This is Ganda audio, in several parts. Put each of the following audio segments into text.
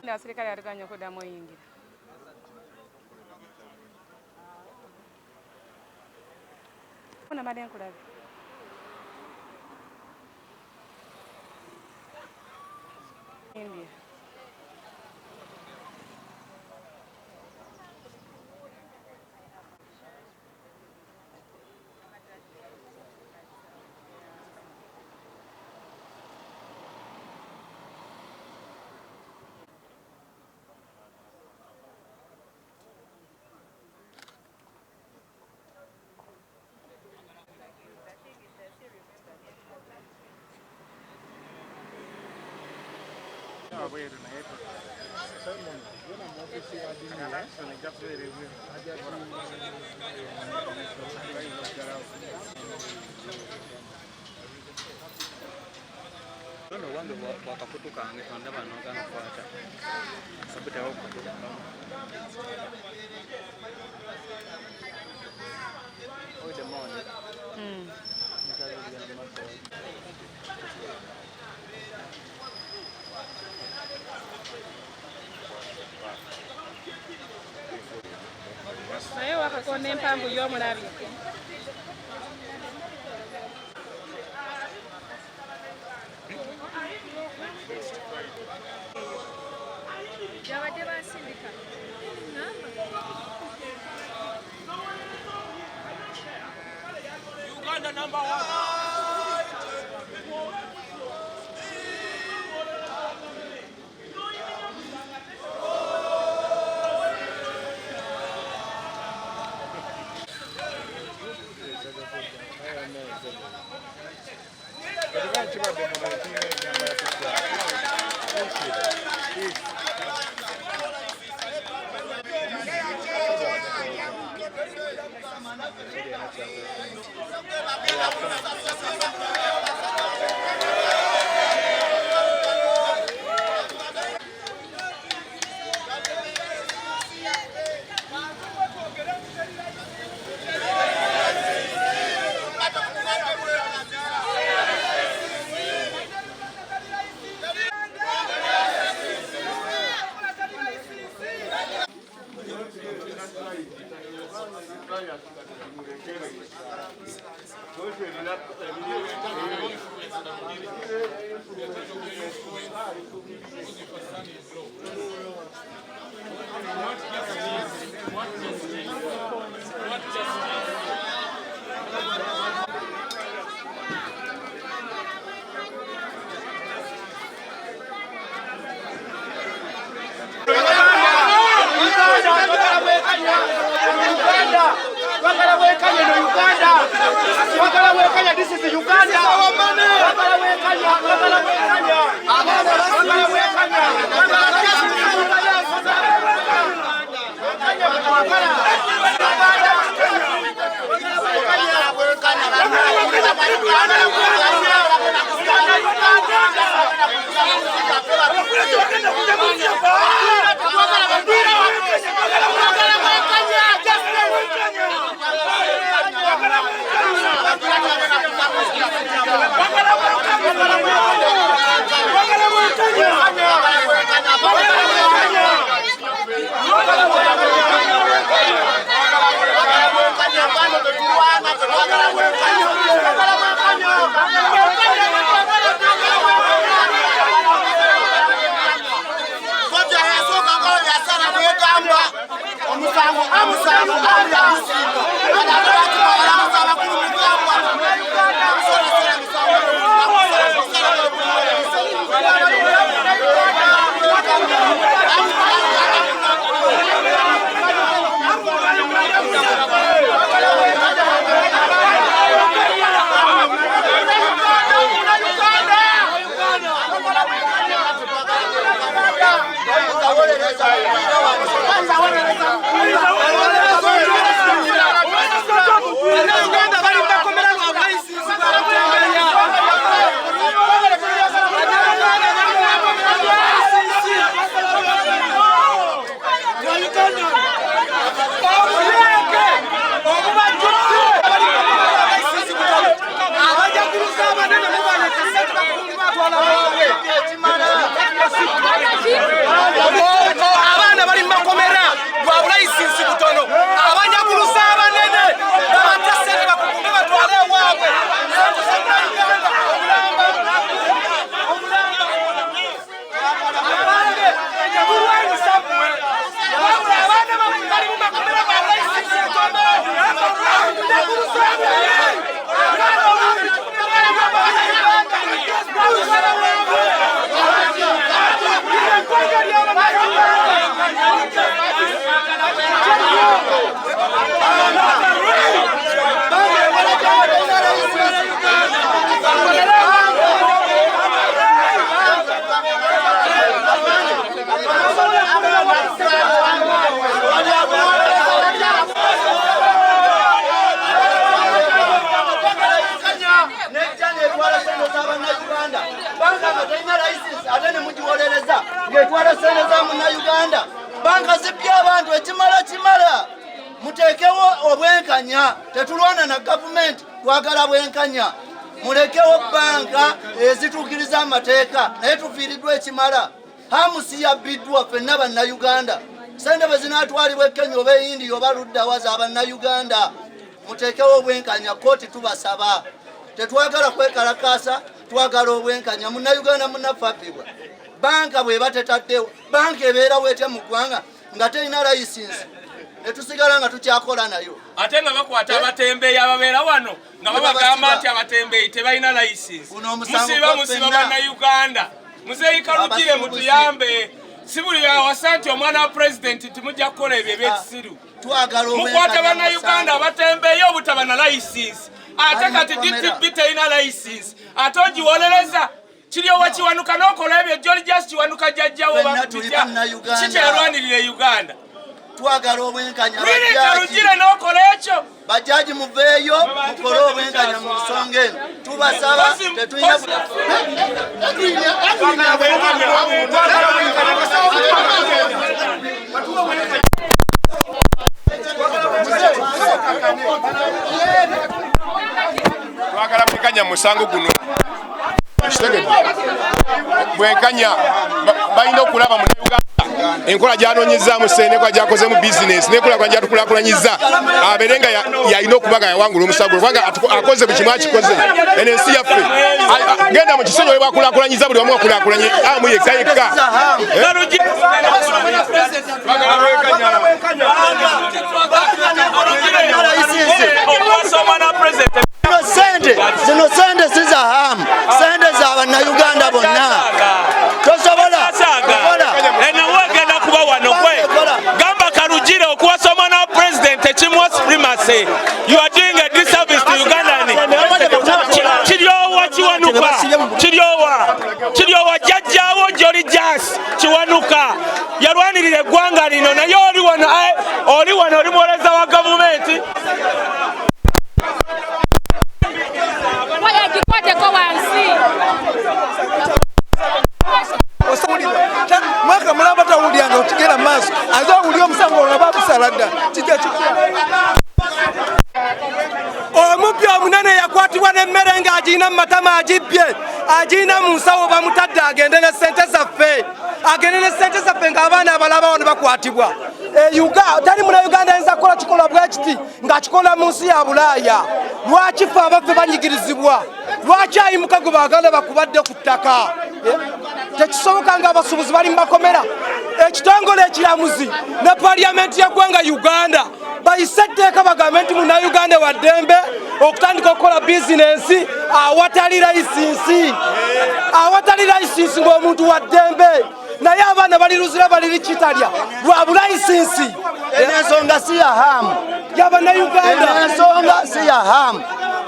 na serikali atakanya kuda moyingira kuna madeni kulabi India Ndio wangu wakakutuka angefanda bano kana kuacha sabita wao kutoka oh the morning naye wakakona empanvu y'omulabi yabadde basindika Uganda number 1. This is Uganda. abantu ekimala mutekewo obwenkanya tetulwana na gavumenti twagala bwenkanya mulekewo banka ezitukiriza amateeka naye tufiiriddwa ekimala hamusi yabbiddwa ffenna bannayuganda sente bwe zinaatwalibwa Kenya oba India oba luddawa za bannayuganda mutekewo obwenkanya kooti tubasaba tetwagala kwekalakasa twagala obwenkanya munnayuganda munnaffe abbibwa banka bweba tetaddewo banka ebeerawo etya mu ggwanga nga terina layisinsi netusigala nga tukyakola nayo ate nga bakwata abatembeeyi ababeera wano nga babagamba nti abatembeeyi tebalina layisinsi musiba bannayuganda muzeeyi Kalugire mutuyambe si buli awasa nti omwana wa pulezidenti timujja kukola ebyo ebyekisiru mukwata bannayuganda abatembeeyi obutaba na layisinsi ate kati DTB terina layisinsi ate ogiwolereza kiryowa kiwanuka n'okola ebyo Jolly Just kiwanuka jjajjawo bakutya kikyerwanirira Uganda twagala obwenkanya Kalugire n'okola ekyo bajaji muveeyo mukole obwenkanya mu nsonga eno tubasaba tetulina twagala bwenkanya mu musango guno bwenkanya balina okulaba munnayuganda enkola gyanoonyezaamu enkola gyakoze mu bizinesi n'enkola kwa gyatukulaakulanyiza abeere nga yalina okuba nga yawangula omusango kubanga akoze buli kimu akikoze eno ensi yaffe genda mu kisonyi we bakulaakulanyiza buli wamu wakulaakulanye amu yekka yekka zino sente sizahamu sente za bannayuganda bonna tosobola enawegenda kuba wano kwe gamba Kalugire okuwasa omwana wa pulezidenti ekimuwa supremacy you are doing a disservice to Ugandani kiryowa kiwanuka kiryowa jjajjaawo Jolly Just kiwanuka yalwanirira eggwanga lino naye oli wano oli muwoleza wa gavumenti mwaka mulamba tawulyanga otigera maaso aze owulya omusango olwo bagusaladda kijja kitya omupya omunene yakwatibwa n'emmere ng'agirina mu matama agirina mu nsawo bamutadde agende ne sente zaffe ng'abaana abalaba wano bakwatibwa tali munnayuganda ayinza kukola kikolwa bwe kiti ng'akikola mu nsi ya Bulaaya lwaki ffe abaffe banyigirizibwa lwaki ayimuka gwe baagala bakubadde ku ttaka tekisoboka nga abasuubuzi bali mu makomera ekitongole ekiramuzi ne paliyamenti y'eggwanga Uganda bayise etteeka bagambe nti munnayuganda wa ddembe okutandika okukola bizinensi awatali layisinsi ng'omuntu wa ddembe naye abaana baliruzira baliri kitalya lwa bulayisinsi ensonga si ya hamu y'abannayuganda ensonga si ya hamu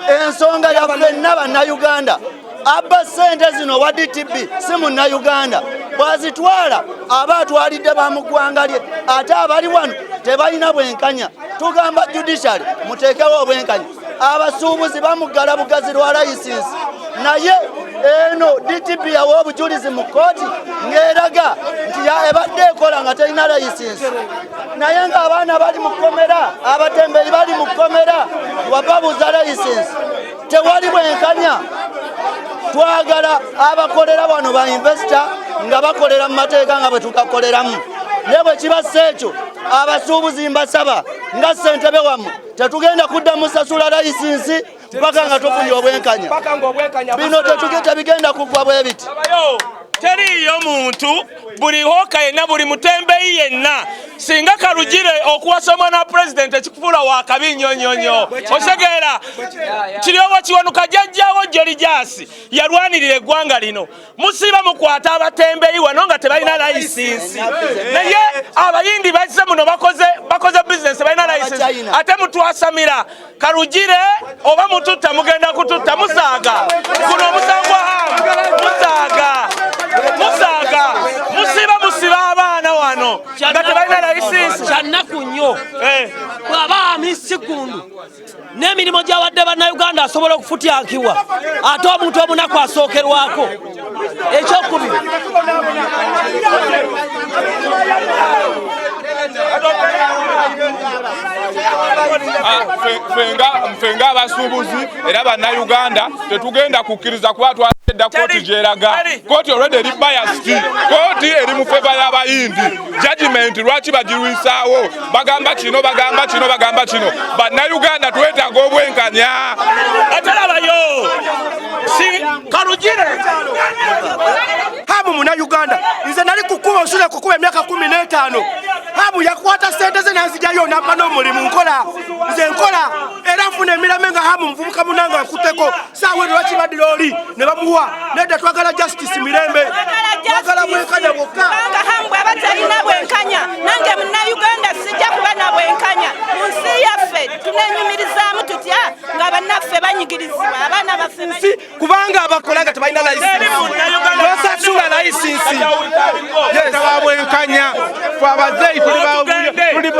ensonga ya ffenna bannayuganda abba sente zino wa DTB si munnayuganda bwazitwala aba atwalidde bamuggwanga lye ate abali wano tebalina bwenkanya tugamba judiciary muteekewo obwenkanya abasuubuzi bamuggala bugazi lwa layisinsi naye eno DTB yawa obujulizi mu kooti ng'eraga nti ebadde ekola nga terina layisinsi naye ng'abaana bali mu kkomera abatembeeyi bali mu kkomera wababuuza layisinsi tewali bwenkanya twagala abakolera wano ba investor nga bakolera mu mateeka nga bwe tugakoleramu naye bwe kibassa ekyo abasuubuzi mbasaba nga ssentebe wammwe tetugenda kuddamu sasula layisinsi mpaka nga tufunye obwenkanya bino tebigenda kuggwa bwe biti teriyo muntu buli hoka yenna buli mutembeeyi yenna singa Kalugire okuwasa omwana wa pulezidenti ekikufuula wa kabi nnyonyonyo osegeera kiryowa kiwanuka jjajjaawo Jolly Just yalwanirira eggwanga lino musiba mukwata abatembeeyi wano nga tebalina layisinsi naye abayindi bazze muno bakoze bizinesi balina layisinsi ate mutwasamira Kalugire oba mututta mugenda kututta musaaga guno omusango hamu musaaga musiba abaana wano nga tebalina layisinsi kyannaku nnyo bw'aba amisigundu n'emirimu gy'awadde bannayuganda asobola okufutyankibwa ate omuntu omunaku asookerwako ekyokubiri Fenga abasuubuzi era bannayuganda tetugenda kukkiriza kuba twadda kooti gyeraga. Kooti already eri biased. Kooti eri mu feva y'abayindi. Judgment lwaki bagirwisaawo? Bagamba kino. Bannayuganda twetaaga obwenkanya. Atalabayo. Si Karugire. Hamu Munnayuganda nze nali kukuba osula kukuba emyaka 15. Hamu yakwata sente ze nazijayo nampa n'omulimu nkola. Nze nkola era nfuna emirame nga Hamu muvubuka munanga akuteko saawe lwaki badira oli ne bamuwa nedda twagala justice mirembe. Twagala bwenkanya bwokka. Hamu bw'aba talina bwenkanya nange Munnayuganda sijja kuba na bwenkanya. Mu nsi yaffe tuneenyumirizaamu tutya nga bannaffe banyigirizibwa abaana baffe kubanga abakolanga tebalina layisinsi. Basasula layisinsi. Yes, bwenkanya. Fwe abazeeyi tuli